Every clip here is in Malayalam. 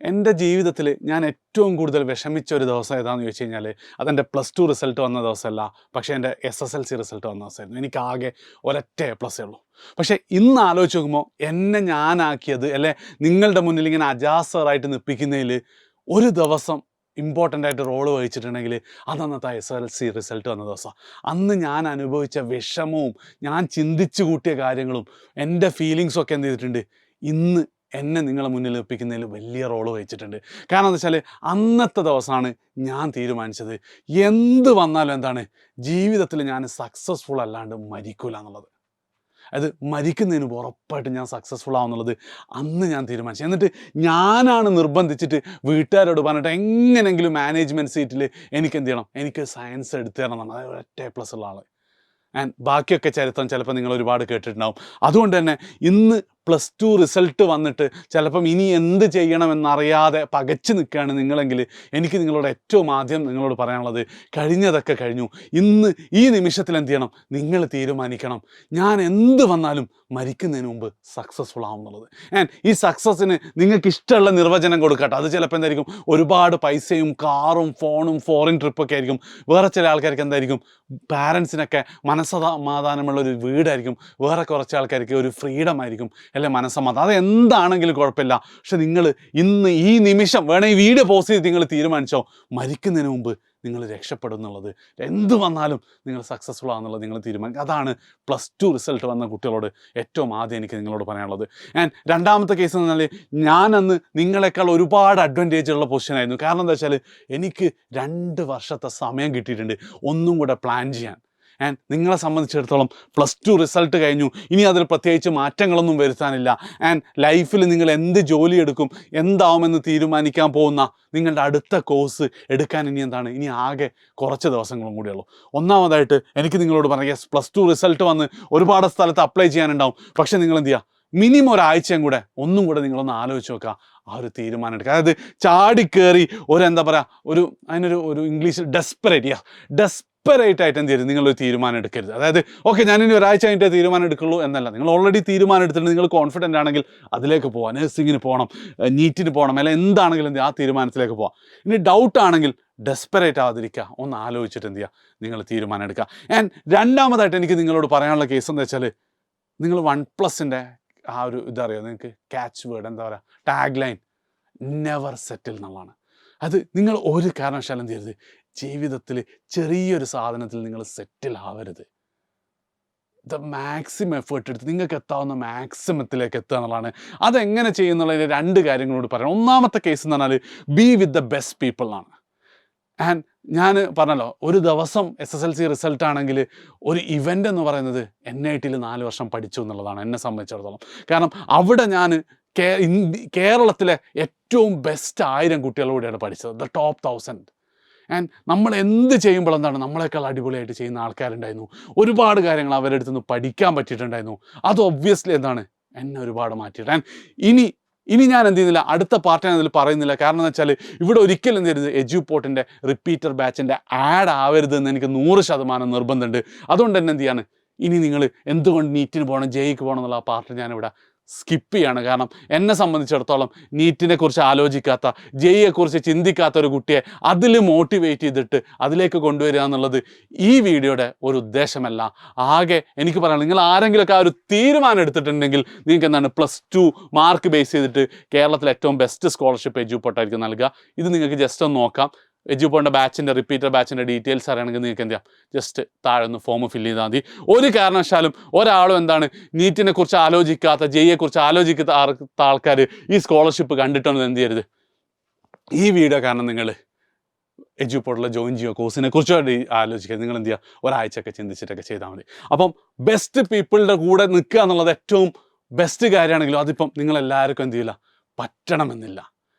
എൻ്റെ ജീവിതത്തിൽ ഞാൻ ഏറ്റവും കൂടുതൽ വിഷമിച്ച ഒരു ദിവസം ഏതാണെന്ന് ചോദിച്ചു കഴിഞ്ഞാൽ അതെൻ്റെ +2 റിസൾട്ട് വന്ന ദിവസമല്ല, പക്ഷേ എൻ്റെ SSLC റിസൾട്ട് വന്ന ദിവസമായിരുന്നു. എനിക്കാകെ ഒരൊറ്റ A+ ഉള്ളൂ. പക്ഷേ ഇന്ന് ആലോചിച്ച് നോക്കുമ്പോൾ എന്നെ ഞാനാക്കിയത് അല്ലെ നിങ്ങളുടെ മുന്നിൽ ഇങ്ങനെ അജാസറായിട്ട് നിൽപ്പിക്കുന്നതിൽ ഒരു ദിവസം ഇമ്പോർട്ടൻ്റ് ആയിട്ട് റോള് വഹിച്ചിട്ടുണ്ടെങ്കിൽ അതന്നത്തെ SSLC റിസൾട്ട് വന്ന ദിവസം. അന്ന് ഞാൻ അനുഭവിച്ച വിഷമവും ഞാൻ ചിന്തിച്ചു കൂട്ടിയ കാര്യങ്ങളും എൻ്റെ ഫീലിങ്സും ഒക്കെ എന്ത് ചെയ്തിട്ടുണ്ട്, ഇന്ന് എന്നെ നിങ്ങളെ മുന്നിൽ എത്തിക്കുന്നതിൽ വലിയ റോള് വഹിച്ചിട്ടുണ്ട്. കാരണം എന്താ വെച്ചാൽ അന്നത്തെ ദിവസമാണ് ഞാൻ തീരുമാനിച്ചത് എന്ത് വന്നാലും എന്താണ് ജീവിതത്തിൽ ഞാൻ സക്സസ്ഫുൾ അല്ലാണ്ട് മരിക്കൂല എന്നുള്ളത്. അത് മരിക്കുന്നതിന് ഉറപ്പായിട്ട് ഞാൻ സക്സസ്ഫുൾ ആവുന്നുള്ളത് അന്ന് ഞാൻ തീരുമാനിച്ചു. എന്നിട്ട് ഞാനാണ് നിർബന്ധിച്ചിട്ട് വീട്ടുകാരോട് പറഞ്ഞിട്ട് എങ്ങനെയെങ്കിലും മാനേജ്മെൻറ്റ് സീറ്റിൽ എനിക്ക് എന്ത് ചെയ്യണം, എനിക്ക് സയൻസ് എടുത്തു തരണം എന്നാണ്. അതായത് ഒറ്റ A+ ഉള്ള ആൾ. ആൻഡ് ബാക്കിയൊക്കെ ചരിത്രം ചിലപ്പോൾ നിങ്ങൾ ഒരുപാട് കേട്ടിട്ടുണ്ടാവും. അതുകൊണ്ട് തന്നെ ഇന്ന് +2 റിസൾട്ട് വന്നിട്ട് ചിലപ്പം ഇനി എന്ത് ചെയ്യണമെന്നറിയാതെ പകച്ചു നിൽക്കുകയാണ് നിങ്ങളെങ്കിൽ എനിക്ക് നിങ്ങളോട് ഏറ്റവും ആദ്യം നിങ്ങളോട് പറയാനുള്ളത്, കഴിഞ്ഞതൊക്കെ കഴിഞ്ഞു. ഇന്ന് ഈ നിമിഷത്തിൽ എന്ത് ചെയ്യണം, നിങ്ങൾ തീരുമാനിക്കണം ഞാൻ എന്ത് വന്നാലും മരിക്കുന്നതിന് മുമ്പ് സക്സസ്ഫുൾ ആവുന്നുള്ളത്. ആൻഡ് ഈ സക്സസ്സിന് നിങ്ങൾക്ക് ഇഷ്ടമുള്ള നിർവചനം കൊടുക്കട്ടെ. അത് ചിലപ്പോൾ എന്തായിരിക്കും, ഒരുപാട് പൈസയും കാറും ഫോണും ഫോറിൻ ട്രിപ്പൊക്കെ ആയിരിക്കും. വേറെ ചില ആൾക്കാർക്ക് എന്തായിരിക്കും, പാരൻസിനൊക്കെ മനസ്സമാധാനമുള്ളൊരു വീടായിരിക്കും. വേറെ കുറച്ച് ആൾക്കാർക്ക് ഒരു ഫ്രീഡം ആയിരിക്കും, അല്ലെ മനസ്സമാധാനം. അത് എന്താണെങ്കിലും കുഴപ്പമില്ല. പക്ഷെ നിങ്ങൾ ഇന്ന് ഈ നിമിഷം വേണേൽ ഈ വീഡിയോ പോസ്റ്റ് ചെയ്ത് നിങ്ങൾ തീരുമാനിച്ചോ, മരിക്കുന്നതിന് മുമ്പ് നിങ്ങൾ രക്ഷപ്പെടും എന്നുള്ളത്. എന്ത് വന്നാലും നിങ്ങൾ സക്സസ്ഫുൾ ആണെന്നുള്ളത് നിങ്ങൾ തീരുമാനിക്കുക. അതാണ് +2 റിസൾട്ട് വന്ന കുട്ടികളോട് ഏറ്റവും ആദ്യം എനിക്ക് നിങ്ങളോട് പറയാനുള്ളത്. ആൻഡ് രണ്ടാമത്തെ കേസ് എന്ന് പറഞ്ഞാൽ ഞാൻ അന്ന് നിങ്ങളെക്കാൾ ഒരുപാട് അഡ്വാൻറ്റേജ് ഉള്ള പൊസിഷനായിരുന്നു. കാരണം എന്താ വെച്ചാൽ എനിക്ക് 2 വർഷത്തെ സമയം കിട്ടിയിട്ടുണ്ട് ഒന്നും കൂടെ പ്ലാൻ ചെയ്യാൻ. ആൻഡ് നിങ്ങളെ സംബന്ധിച്ചിടത്തോളം +2 റിസൾട്ട് കഴിഞ്ഞു, ഇനി അതിൽ പ്രത്യേകിച്ച് മാറ്റങ്ങളൊന്നും വരുത്താനില്ല. ആൻഡ് ലൈഫിൽ നിങ്ങൾ എന്ത് ജോലി എടുക്കും, എന്താവുമെന്ന് തീരുമാനിക്കാൻ പോകുന്ന നിങ്ങളുടെ അടുത്ത കോഴ്സ് എടുക്കാൻ ഇനി എന്താണ്, ഇനി ആകെ കുറച്ച് ദിവസങ്ങളും കൂടിയുള്ളൂ. ഒന്നാമതായിട്ട് എനിക്ക് നിങ്ങളോട് പറയാം, യെസ് +2 റിസൾട്ട് വന്ന് ഒരുപാട് സ്ഥലത്ത് അപ്ലൈ ചെയ്യാനുണ്ടാവും. പക്ഷേ നിങ്ങൾ എന്ത് ചെയ്യുക, മിനിമം ഒരാഴ്ചയും കൂടെ ഒന്നും കൂടെ നിങ്ങളൊന്ന് ആലോചിച്ച് നോക്കുക, ആ ഒരു തീരുമാനം എടുക്കുക. അതായത് ചാടിക്കേറി എന്താ പറയുക, അതിനൊരു ഇംഗ്ലീഷിൽ ഡെസ്പെറേറ്റ് ആയിട്ട് എന്ത് ചെയ്യരുത്, നിങ്ങളൊരു തീരുമാനം എടുക്കരുത്. അതായത് ഓക്കെ ഞാനിനി ഒരാഴ്ച കഴിഞ്ഞിട്ട് തീരുമാനം എടുക്കുള്ളൂ എന്നല്ല. നിങ്ങൾ ഓൾറെഡി തീരുമാനം എടുത്തിട്ട് നിങ്ങൾ കോൺഫിഡൻ്റ് ആണെങ്കിൽ അതിലേക്ക് പോകാം. നഴ്സിങ്ങിന് പോകണം, നീറ്റിന് പോകണം, അല്ല എന്താണെങ്കിലും ആ തീരുമാനത്തിലേക്ക് പോകാം. ഇനി ഡൗട്ട് ആണെങ്കിൽ ഡെസ്പെറേറ്റ് ആവാതിരിക്കുക, ഒന്ന് ആലോചിച്ചിട്ട് എന്ത് ചെയ്യുക, നിങ്ങൾ തീരുമാനം എടുക്കുക. ആൻഡ് രണ്ടാമതായിട്ട് എനിക്ക് നിങ്ങളോട് പറയാനുള്ള കേസ് എന്താ വെച്ചാൽ, നിങ്ങൾ OnePlusൻ്റെ ആ ഒരു ഇതറിയോ നിങ്ങൾക്ക്, ക്യാച്ച് വേർഡ് എന്താ പറയുക, ടാഗ് ലൈൻ നെവർ സെറ്റിൽ എന്നുള്ളതാണ്. അത് നിങ്ങൾ ഒരു കാരണവശാലും എന്ത് ചെയ്യരുത്, ജീവിതത്തിൽ ചെറിയൊരു സാധനത്തിൽ നിങ്ങൾ സെറ്റിൽ ആവരുത്. മാക്സിമം എഫേർട്ട് എടുത്ത് നിങ്ങൾക്ക് എത്താവുന്ന മാക്സിമത്തിലേക്ക് എത്തുക എന്നുള്ളതാണ്. അതെങ്ങനെ ചെയ്യുന്നുള്ളതിന് 2 കാര്യങ്ങളോട് പറയാം. ഒന്നാമത്തെ കേസ് എന്ന് പറഞ്ഞാൽ B with the best people ആണ്. ആൻഡ് ഞാൻ പറഞ്ഞല്ലോ, ഒരു ദിവസം SSLC റിസൾട്ട് ആണെങ്കിൽ ഒരു ഇവൻ്റ് എന്ന് പറയുന്നത് NITയിൽ 4 വർഷം പഠിച്ചു എന്നുള്ളതാണ് എന്നെ സംബന്ധിച്ചിടത്തോളം. കാരണം അവിടെ ഞാൻ കേരളത്തിലെ ഏറ്റവും ബെസ്റ്റ് 1000 കുട്ടികളോടെയാണ് പഠിച്ചത്, ദ ടോപ്പ് 1000. ആൻഡ് നമ്മൾ എന്ത് ചെയ്യുമ്പോൾ എന്താണ്, നമ്മളെക്കാൾ അടിപൊളിയായിട്ട് ചെയ്യുന്ന ആൾക്കാരുണ്ടായിരുന്നു. ഒരുപാട് കാര്യങ്ങൾ അവരുടെ അടുത്ത് നിന്ന് പഠിക്കാൻ പറ്റിയിട്ടുണ്ടായിരുന്നു. അത് ഒബ്വിയസ്ലി എന്താണ്, എന്നെ ഒരുപാട് മാറ്റിയിട്ട്. ആൻഡ് ഇനി ഞാൻ എന്ത് ചെയ്യുന്നില്ല, അടുത്ത പാർട്ട് ഞാൻ അതിൽ പറയുന്നില്ല. കാരണം എന്ന് വെച്ചാൽ ഇവിടെ ഒരിക്കലും എന്ത് ചെയ്യരുത്, എഡ്യൂപോർട്ടിൻ്റെ റിപ്പീറ്റർ ബാച്ചിൻ്റെ ആഡ് ആവരുതെന്ന് എനിക്ക് 100% നിർബന്ധമുണ്ട്. അതുകൊണ്ട് തന്നെ എന്ത് ചെയ്യാണ്, ഇനി നിങ്ങൾ എന്തുകൊണ്ട് നീറ്റിന് പോകണം, ജെയ്ക്ക് പോകണം എന്നുള്ള ആ പാർട്ട് ഞാനിവിടെ സ്കിപ്പ് ചെയ്യാണ്. കാരണം എന്നെ സംബന്ധിച്ചിടത്തോളം നീറ്റിനെ കുറിച്ച് ആലോചിക്കാത്ത, ജെയ്യെക്കുറിച്ച് ചിന്തിക്കാത്ത ഒരു കുട്ടിയെ അതിൽ മോട്ടിവേറ്റ് ചെയ്തിട്ട് അതിലേക്ക് കൊണ്ടുവരിക എന്നുള്ളത് ഈ വീഡിയോയുടെ ഒരു ഉദ്ദേശമല്ല. ആകെ എനിക്ക് പറയാം, നിങ്ങൾ ആരെങ്കിലുമൊക്കെ ആ ഒരു തീരുമാനം എടുത്തിട്ടുണ്ടെങ്കിൽ നിങ്ങൾക്ക് എന്താണ് +2 മാർക്ക് ബേസ് ചെയ്തിട്ട് കേരളത്തിലെ ഏറ്റവും ബെസ്റ്റ് സ്കോളർഷിപ്പ് എഡ്യൂപോർട്ടായിരിക്കും നൽകുക. ഇത് നിങ്ങൾക്ക് ജസ്റ്റ് ഒന്ന് നോക്കാം. എഡ്യൂപോർട്ടിൻ്റെ ബാച്ചിൻ്റെ റിപ്പീറ്റർ ബാച്ചിൻ്റെ ഡീറ്റെയിൽസ് അറിയണമെങ്കിൽ നിങ്ങൾക്ക് എന്ത് ചെയ്യാം, ജസ്റ്റ് താഴെ ഒന്ന് ഫോം ഫില്ല് ചെയ്താൽ മതി. ഒരു കാരണവശാലും ഒരാളും എന്താണ് നീറ്റിനെ കുറിച്ച് ആലോചിക്കാത്ത, ജെയ്യെക്കുറിച്ച് ആലോചിക്കാത്ത ആൾക്കാർ ഈ സ്കോളർഷിപ്പ് കണ്ടിട്ടൊന്നും എന്ത് ചെയ്യരുത്, ഈ വീഡിയോ കാരണം നിങ്ങൾ എഡ്യൂപോർട്ടിൽ ജോയിൻ ചെയ്യുക, കോഴ്സിനെ കുറിച്ച് ആലോചിക്കുക. നിങ്ങൾ എന്ത് ചെയ്യുക, ഒരാഴ്ചയൊക്കെ ചിന്തിച്ചിട്ടൊക്കെ ചെയ്താൽ മതി. അപ്പം ബെസ്റ്റ് പീപ്പിളുടെ കൂടെ നിൽക്കുക എന്നുള്ളത് ഏറ്റവും ബെസ്റ്റ് കാര്യമാണെങ്കിലും അതിപ്പം നിങ്ങളെല്ലാവർക്കും എന്ത് ചെയ്യില്ല, പറ്റണമെന്നില്ല.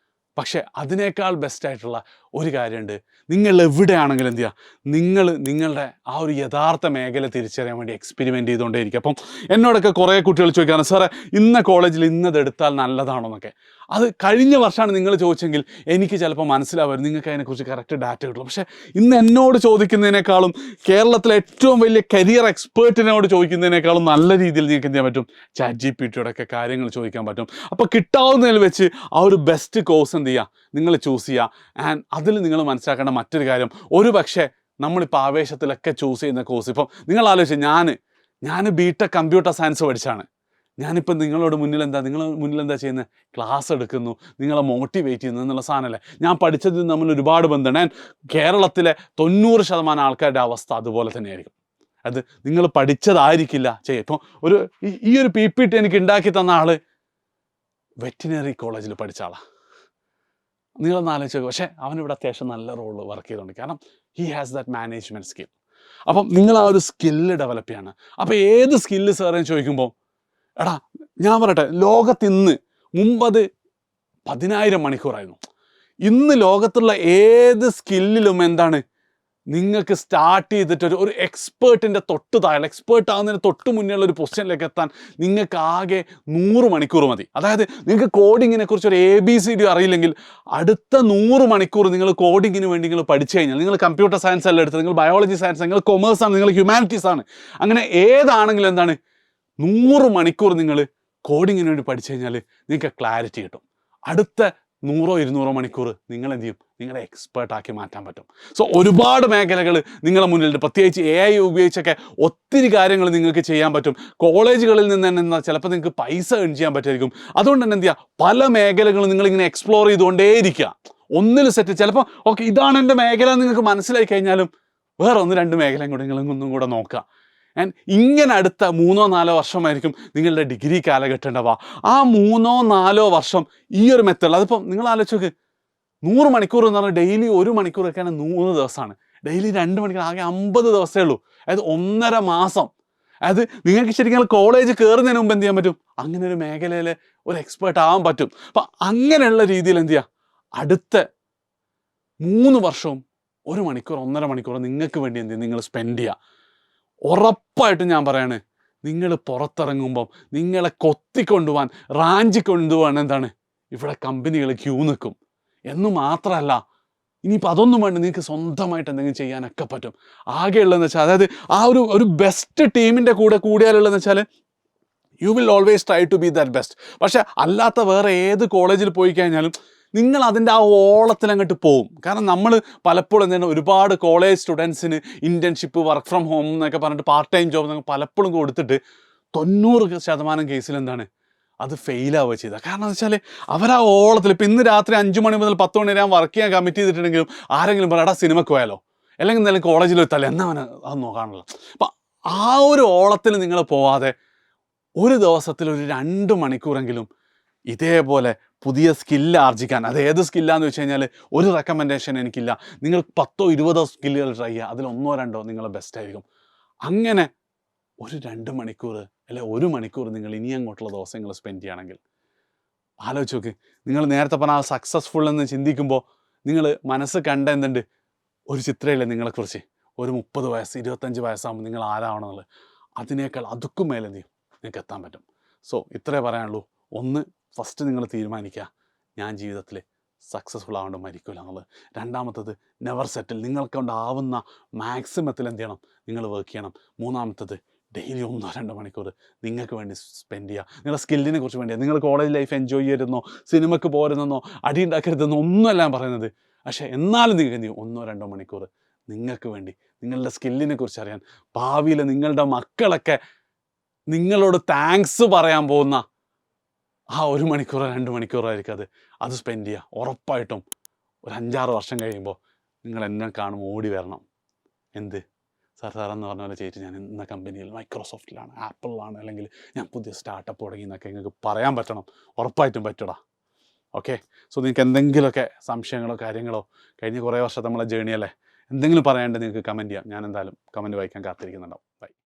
പക്ഷേ അതിനേക്കാൾ ബെസ്റ്റായിട്ടുള്ള ഒരു കാര്യമുണ്ട്, നിങ്ങൾ എവിടെയാണെങ്കിലും എന്ത് ചെയ്യുക, നിങ്ങളുടെ ആ ഒരു യഥാർത്ഥ മേഖല തിരിച്ചറിയാൻ വേണ്ടി എക്സ്പെരിമെൻറ്റ് ചെയ്തുകൊണ്ടേയിരിക്കും. അപ്പം എന്നോടൊക്കെ കുറേ കുട്ടികൾ ചോദിക്കാറ്, സാറേ ഇന്ന കോളേജിൽ ഇന്നത് എടുത്താൽ നല്ലതാണോ എന്നൊക്കെ. അത് കഴിഞ്ഞ വർഷമാണ് നിങ്ങൾ ചോദിച്ചെങ്കിൽ എനിക്ക് ചിലപ്പോൾ മനസ്സിലാവും, നിങ്ങൾക്ക് അതിനെക്കുറിച്ച് കറക്റ്റ് ഡാറ്റ കിട്ടുള്ളൂ. പക്ഷേ ഇന്ന് എന്നോട് ചോദിക്കുന്നതിനേക്കാളും കേരളത്തിലെ ഏറ്റവും വലിയ കരിയർ എക്സ്പേർട്ടിനോട് ചോദിക്കുന്നതിനേക്കാളും നല്ല രീതിയിൽ നിങ്ങൾക്ക് എന്ത് ചെയ്യാൻ പറ്റും, ChatGPT-യോടൊക്കെ കാര്യങ്ങൾ ചോദിക്കാൻ പറ്റും. അപ്പോൾ കിട്ടാവുന്നതിൽ വെച്ച് ആ ഒരു ബെസ്റ്റ് കോഴ്സ് എന്ത് ചെയ്യുക, നിങ്ങൾ ചൂസ് ചെയ്യുക. ആൻഡ് അതിൽ നിങ്ങൾ മനസ്സിലാക്കേണ്ട മറ്റൊരു കാര്യം, ഒരു പക്ഷേ നമ്മളിപ്പോൾ ആവേശത്തിലൊക്കെ ചൂസ് ചെയ്യുന്ന കോഴ്സ്, ഇപ്പം നിങ്ങൾ ആലോചിച്ച് ഞാൻ BTech കമ്പ്യൂട്ടർ സയൻസ് പഠിച്ചാണ്. ഞാനിപ്പോൾ നിങ്ങളുടെ മുന്നിൽ എന്താ ചെയ്യുന്നത്, ക്ലാസ് എടുക്കുന്നു, നിങ്ങളെ മോട്ടിവേറ്റ് ചെയ്യുന്നു എന്നുള്ള സാധനമല്ലേ. ഞാൻ പഠിച്ചതിൽ തമ്മിൽ ഒരുപാട് ബന്ധമുണ്ട്. ഞാൻ കേരളത്തിലെ 90% ആൾക്കാരുടെ അവസ്ഥ അതുപോലെ തന്നെയായിരിക്കും. അത് നിങ്ങൾ പഠിച്ചതായിരിക്കില്ല ചെയ്യുക. ഇപ്പോൾ ഈ ഒരു PPT എനിക്ക് ഉണ്ടാക്കി തന്ന ആൾ വെറ്റിനറി കോളേജിൽ പഠിച്ച ആളാണ്. നിങ്ങളൊന്ന് ആലോചിച്ച് നോക്കുക. പക്ഷേ അവനിവിടെ അത്യാവശ്യം നല്ല റോള് വർക്ക് ചെയ്തുകൊണ്ട്, കാരണം he has that management skill. അപ്പം നിങ്ങൾ ആ ഒരു സ്കില്ല് ഡെവലപ്പ് ചെയ്യാണ്. അപ്പോൾ ഏത് സ്കില്ല് സാറേന്ന് ചോദിക്കുമ്പോൾ, എടാ ഞാൻ പറയട്ടെ, ലോകത്തിന്ന് മുമ്പത് 10,000 മണിക്കൂറായിരുന്നു. ഇന്ന് ലോകത്തുള്ള ഏത് സ്കില്ലിലും എന്താണ്, നിങ്ങൾക്ക് സ്റ്റാർട്ട് ചെയ്തിട്ട് ഒരു എക്സ്പേർട്ടിൻ്റെ എക്സ്പേർട്ട് ആകുന്നതിന് തൊട്ട് മുന്നേയുള്ള ഒരു പൊസിഷനിലേക്ക് എത്താൻ നിങ്ങൾക്ക് ആകെ 100 മണിക്കൂർ മതി. അതായത് നിങ്ങൾക്ക് കോഡിങ്ങിനെ കുറിച്ച് ഒരു ABCD അറിയില്ലെങ്കിൽ അടുത്ത 100 മണിക്കൂർ നിങ്ങൾ കോഡിങ്ങിന് വേണ്ടി നിങ്ങൾ പഠിച്ചു കഴിഞ്ഞാൽ, നിങ്ങൾ കമ്പ്യൂട്ടർ സയൻസ് അല്ല എടുത്തത്, നിങ്ങൾ ബയോളജി സയൻസ്, നിങ്ങൾ കൊമേഴ്സ് ആണ്, നിങ്ങൾ ഹ്യൂമാനിറ്റീസ് ആണ്, അങ്ങനെ ഏതാണെങ്കിലും എന്താണ് 100 മണിക്കൂർ നിങ്ങൾ കോഡിങ്ങിന് വേണ്ടി പഠിച്ചു കഴിഞ്ഞാൽ നിങ്ങൾക്ക് ക്ലാരിറ്റി കിട്ടും. അടുത്ത 100-200 മണിക്കൂർ നിങ്ങൾ എന്ത് ചെയ്യും, നിങ്ങളെ എക്സ്പേർട്ടാക്കി മാറ്റാൻ പറ്റും. സോ ഒരുപാട് മേഖലകൾ നിങ്ങളുടെ മുന്നിലുണ്ട്. പ്രത്യേകിച്ച് AI ഉപയോഗിച്ചൊക്കെ ഒത്തിരി കാര്യങ്ങൾ നിങ്ങൾക്ക് ചെയ്യാൻ പറ്റും. കോളേജുകളിൽ നിന്ന് തന്നെ ചിലപ്പോൾ നിങ്ങൾക്ക് പൈസ ഏൺ ചെയ്യാൻ പറ്റുമായിരിക്കും. അതുകൊണ്ട് തന്നെ എന്ത് ചെയ്യുക, പല മേഖലകളും നിങ്ങളിങ്ങനെ എക്സ്പ്ലോർ ചെയ്തുകൊണ്ടേയിരിക്കുക. ഒന്നിൽ സെറ്റ്, ചിലപ്പോൾ ഓക്കെ ഇതാണ് എൻ്റെ മേഖല നിങ്ങൾക്ക് മനസ്സിലായി കഴിഞ്ഞാലും വേറെ 1-2 മേഖലയും കൂടെ നിങ്ങളൊന്നും കൂടെ നോക്കുക. ആൻഡ് ഇങ്ങനെ അടുത്ത 3-4 വർഷമായിരിക്കും നിങ്ങളുടെ ഡിഗ്രി കാലഘട്ടം ഉണ്ടാവുക. ആ 3-4 വർഷം ഈ ഒരു മെത്തേഡ്, അതിപ്പം നിങ്ങൾ ആലോചിച്ച് നോക്ക്, 100 മണിക്കൂർ എന്ന് പറഞ്ഞാൽ ഡെയിലി 1 മണിക്കൂറൊക്കെയാണ് 100 ദിവസമാണ്. ഡെയിലി 2 മണിക്കൂർ, ആകെ 50 ദിവസമേ ഉള്ളൂ. അതായത് 1.5 മാസം. അതായത് നിങ്ങൾക്ക് ശരിക്കും കോളേജ് കയറുന്നതിന് മുമ്പ് എന്ത് ചെയ്യാൻ പറ്റും, അങ്ങനെ ഒരു മേഖലയിൽ ഒരു എക്സ്പേർട്ട് ആവാൻ പറ്റും. അപ്പം അങ്ങനെയുള്ള രീതിയിൽ എന്ത് ചെയ്യുക, അടുത്ത 3 വർഷവും 1 മണിക്കൂർ 1.5 മണിക്കൂർ നിങ്ങൾക്ക് വേണ്ടി എന്ത് ചെയ്യുക, നിങ്ങൾ സ്പെൻഡ് ചെയ്യുക. ഉറപ്പായിട്ടും ഞാൻ പറയാണ്, നിങ്ങൾ പുറത്തിറങ്ങുമ്പം നിങ്ങളെ കൊത്തിക്കൊണ്ടുപോകാൻ, റാഞ്ചി കൊണ്ടുപോകാൻ എന്താണ് ഇവിടെ കമ്പനികൾ ക്യൂ നിൽക്കും എന്ന് മാത്രമല്ല, ഇനിയിപ്പോൾ അതൊന്നും വേണ്ട, നിങ്ങൾക്ക് സ്വന്തമായിട്ട് എന്തെങ്കിലും ചെയ്യാനൊക്കെ പറ്റും. ആകെയുള്ളതെന്ന് വെച്ചാൽ, അതായത് ആ ഒരു ബെസ്റ്റ് ടീമിൻ്റെ കൂടിയാലുള്ളതെന്ന് വെച്ചാൽ you will always try to be that best. പക്ഷേ അല്ലാത്ത വേറെ ഏത് കോളേജിൽ പോയി കഴിഞ്ഞാലും നിങ്ങൾ അതിൻ്റെ ആ ഓളത്തിൽ അങ്ങോട്ട് പോവും. കാരണം നമ്മൾ പലപ്പോഴും എന്താണ്, ഒരുപാട് കോളേജ് സ്റ്റുഡൻസിന് ഇൻറ്റേൺഷിപ്പ്, വർക്ക് ഫ്രം ഹോം എന്നൊക്കെ പറഞ്ഞിട്ട് പാർട്ട് ടൈം ജോബ് എന്നൊക്കെ പലപ്പോഴും കൊടുത്തിട്ട് 90% കേസിൽ എന്താണ് അത് ഫെയിലാവുക ചെയ്തത്. കാരണം എന്ന് വെച്ചാൽ അവർ ആ ഓളത്തിൽ, ഇപ്പം ഇന്ന് രാത്രി 5 മണി മുതൽ 10 മണി വരെ ഞാൻ വർക്ക് ചെയ്യാൻ കമ്മിറ്റ് ചെയ്തിട്ടുണ്ടെങ്കിലും ആരെങ്കിലും പറയാം, എടാ സിനിമയ്ക്ക് പോയാലോ, അല്ലെങ്കിൽ എന്തായാലും കോളേജിൽ എത്താലോ, എന്നാ അവന് അത് നോക്കാണല്ലോ. അപ്പം ആ ഒരു ഓളത്തിൽ നിങ്ങൾ പോവാതെ ഒരു ദിവസത്തിൽ ഒരു 2 മണിക്കൂറെങ്കിലും ഇതേപോലെ പുതിയ സ്കില്ല് ആർജിക്കാൻ, അത് ഏത് സ്കില്ലാന്ന് വെച്ച് കഴിഞ്ഞാൽ ഒരു റെക്കമെൻഡേഷൻ എനിക്കില്ല, നിങ്ങൾ 10-20 സ്കില്ലുകൾ ട്രൈ ചെയ്യുക, അതിൽ 1-2 നിങ്ങൾ ബെസ്റ്റ് ആയിരിക്കും. അങ്ങനെ ഒരു 2 മണിക്കൂർ അല്ലെ 1 മണിക്കൂർ നിങ്ങൾ ഇനി അങ്ങോട്ടുള്ള ദിവസങ്ങൾ സ്പെൻഡ് ചെയ്യുകയാണെങ്കിൽ ആലോചിച്ച് നോക്ക്. നിങ്ങൾ നേരത്തെ പറഞ്ഞ ആ സക്സസ്ഫുൾ എന്ന് ചിന്തിക്കുമ്പോൾ നിങ്ങൾ മനസ്സ് കണ്ട എന്തുണ്ട്, ഒരു ചിത്രമില്ലേ നിങ്ങളെക്കുറിച്ച്, ഒരു 30 വയസ്സ് 25 വയസ്സാകുമ്പോൾ നിങ്ങൾ ആരാവണമെന്നുള്ളത്, അതിനേക്കാൾ അതുക്കും മേലെ എന്ത് ചെയ്യും, നിങ്ങൾക്ക് എത്താൻ പറ്റും. സോ ഇത്രേ പറയാനുള്ളൂ. ഒന്ന്, ഫസ്റ്റ് നിങ്ങൾ തീരുമാനിക്കുക, ഞാൻ ജീവിതത്തിൽ സക്സസ്ഫുൾ ആവേണ്ട മരിക്കില്ല എന്നുള്ളത്. രണ്ടാമത്തത്, നെവർ സെറ്റിൽ, നിങ്ങൾക്കൊണ്ടാവുന്ന മാക്സിമത്തിൽ എന്ത് ചെയ്യണം, നിങ്ങൾ വർക്ക് ചെയ്യണം. മൂന്നാമത്തത്, ഡെയിലി 1-2 മണിക്കൂർ നിങ്ങൾക്ക് വേണ്ടി സ്പെൻഡ് ചെയ്യുക, നിങ്ങളുടെ സ്കില്ലിനെ കുറിച്ച് വേണ്ടിയാണ്. നിങ്ങൾ കോളേജ് ലൈഫ് എൻജോയ് ചെയ്യരുതെന്നോ സിനിമയ്ക്ക് പോരുതെന്നോ അടി ഉണ്ടാക്കരുതെന്നോ ഒന്നുമല്ല ഞാൻ പറയുന്നത്. പക്ഷേ എന്നാലും നിങ്ങൾക്ക് എന്ത് ചെയ്യും, 1-2 മണിക്കൂർ നിങ്ങൾക്ക് വേണ്ടി, നിങ്ങളുടെ സ്കില്ലിനെ കുറിച്ച് അറിയാൻ, ഭാവിയിൽ നിങ്ങളുടെ മക്കളൊക്കെ നിങ്ങളോട് താങ്ക്സ് പറയാൻ പോകുന്ന ആ 1 മണിക്കൂറോ 2 മണിക്കൂറോ ആയിരിക്കും അത് സ്പെൻഡ് ചെയ്യുക. ഉറപ്പായിട്ടും ഒരു 5-6 വർഷം കഴിയുമ്പോൾ നിങ്ങൾ എന്നെ കാണുമ്പോൾ ഓടി വരണം. എന്ത് സാറെന്ന് പറഞ്ഞ പോലെ ചെയ്തിട്ട് ഞാൻ ഇന്ന കമ്പനിയിൽ മൈക്രോസോഫ്റ്റിലാണ്, ആപ്പിളിലാണ്, അല്ലെങ്കിൽ ഞാൻ പുതിയ സ്റ്റാർട്ടപ്പ് തുടങ്ങി എന്നൊക്കെ നിങ്ങൾക്ക് പറയാൻ പറ്റണം. ഉറപ്പായിട്ടും പറ്റൂടാ. ഓക്കെ. സോ നിങ്ങൾക്ക് എന്തെങ്കിലുമൊക്കെ സംശയങ്ങളോ കാര്യങ്ങളോ, കഴിഞ്ഞ കുറേ വർഷത്തെ നമ്മളെ ജേണിയല്ലേ, എന്തെങ്കിലും പറയാണ്ട് നിങ്ങൾക്ക് കമൻറ്റ് ചെയ്യാം. ഞാൻ എന്തായാലും കമൻറ്റ് വായിക്കാൻ കാത്തിരിക്കുന്നുണ്ടാവും.